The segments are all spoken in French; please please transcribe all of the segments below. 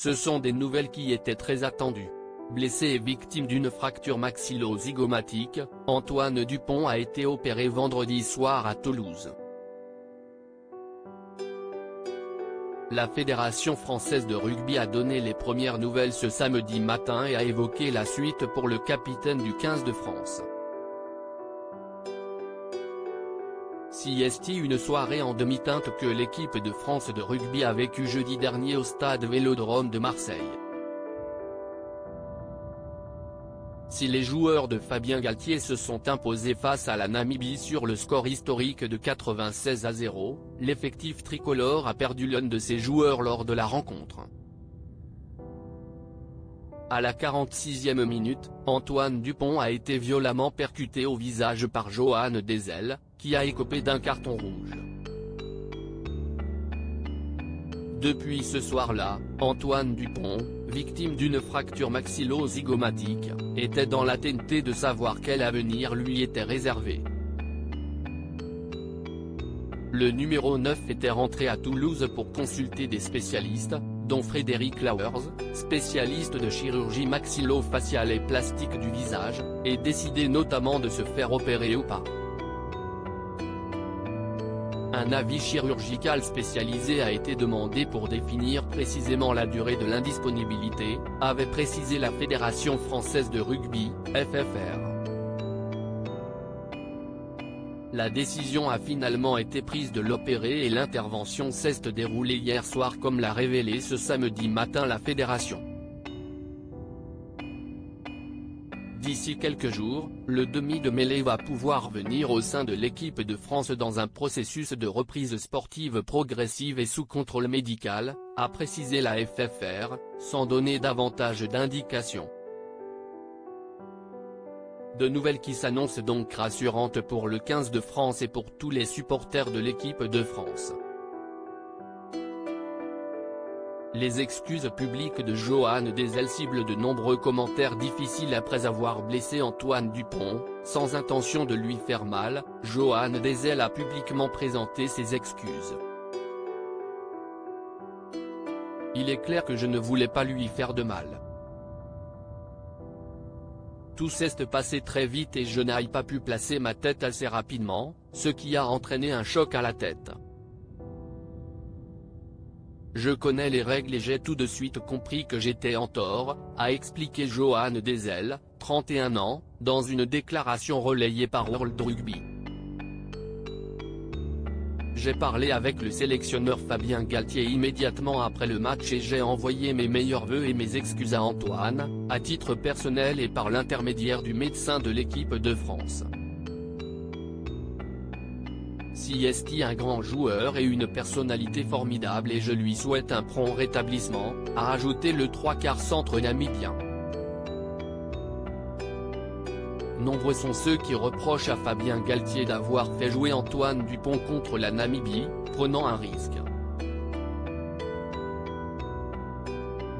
Ce sont des nouvelles qui étaient très attendues. Blessé et victime d'une fracture maxillo-zygomatique, Antoine Dupont a été opéré vendredi soir à Toulouse. La Fédération française de rugby a donné les premières nouvelles ce samedi matin et a évoqué la suite pour le capitaine du 15 de France. Siesti une soirée en demi-teinte que l'équipe de France de rugby a vécue jeudi dernier au stade Vélodrome de Marseille. Si les joueurs de Fabien Galthié se sont imposés face à la Namibie sur le score historique de 96-0, l'effectif tricolore a perdu l'un de ses joueurs lors de la rencontre. À la 46e minute, Antoine Dupont a été violemment percuté au visage par Johan Desel, qui a écopé d'un carton rouge. Depuis ce soir-là, Antoine Dupont, victime d'une fracture maxillo-zygomatique, était dans l'attente de savoir quel avenir lui était réservé. Le numéro 9 était rentré à Toulouse pour consulter des spécialistes, dont Frédéric Lauwers, spécialiste de chirurgie maxillo-faciale et plastique du visage, et décider notamment de se faire opérer ou pas. Un avis chirurgical spécialisé a été demandé pour définir précisément la durée de l'indisponibilité, avait précisé la Fédération française de rugby, FFR. La décision a finalement été prise de l'opérer et l'intervention s'est déroulée hier soir comme l'a révélé ce samedi matin la Fédération. D'ici quelques jours, le demi de mêlée va pouvoir venir au sein de l'équipe de France dans un processus de reprise sportive progressive et sous contrôle médical, a précisé la FFR, sans donner davantage d'indications. De nouvelles qui s'annoncent donc rassurantes pour le 15 de France et pour tous les supporters de l'équipe de France. Les excuses publiques de Johan Desel ciblent de nombreux commentaires difficiles après avoir blessé Antoine Dupont, sans intention de lui faire mal. Johan Desel a publiquement présenté ses excuses. Il est clair que je ne voulais pas lui faire de mal. Tout s'est passé très vite et je n'ai pas pu placer ma tête assez rapidement, ce qui a entraîné un choc à la tête. Je connais les règles et j'ai tout de suite compris que j'étais en tort, a expliqué Johan Desel, 31 ans, dans une déclaration relayée par World Rugby. J'ai parlé avec le sélectionneur Fabien Galthié immédiatement après le match et j'ai envoyé mes meilleurs vœux et mes excuses à Antoine, à titre personnel et par l'intermédiaire du médecin de l'équipe de France. Siesti un grand joueur et une personnalité formidable et je lui souhaite un prompt rétablissement, a ajouté le trois-quarts centre namibien. Nombreux sont ceux qui reprochent à Fabien Galthié d'avoir fait jouer Antoine Dupont contre la Namibie, prenant un risque.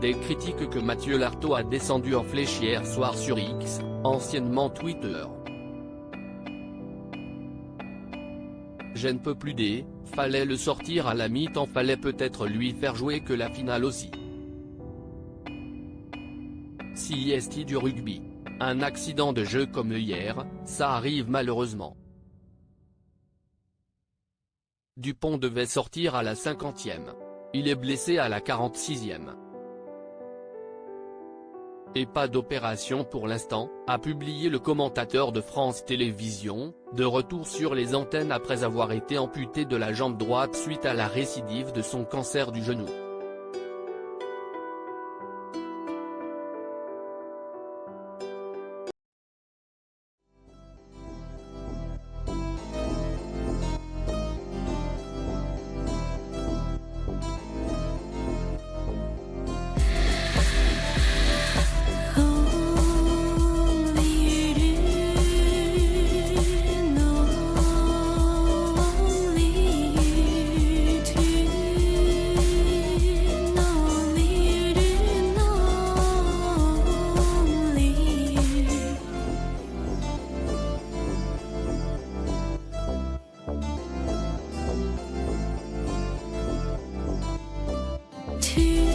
Des critiques que Mathieu Lartaud a descendues en flèche hier soir sur X, anciennement Twitter. Je ne peux plus fallait le sortir à la mi-temps, fallait peut-être lui faire jouer que la finale aussi. Siesti du rugby. Un accident de jeu comme hier, ça arrive malheureusement. Dupont devait sortir à la 50e. Il est blessé à la 46e. Et pas d'opération pour l'instant, a publié le commentateur de France Télévisions, de retour sur les antennes après avoir été amputé de la jambe droite suite à la récidive de son cancer du genou. To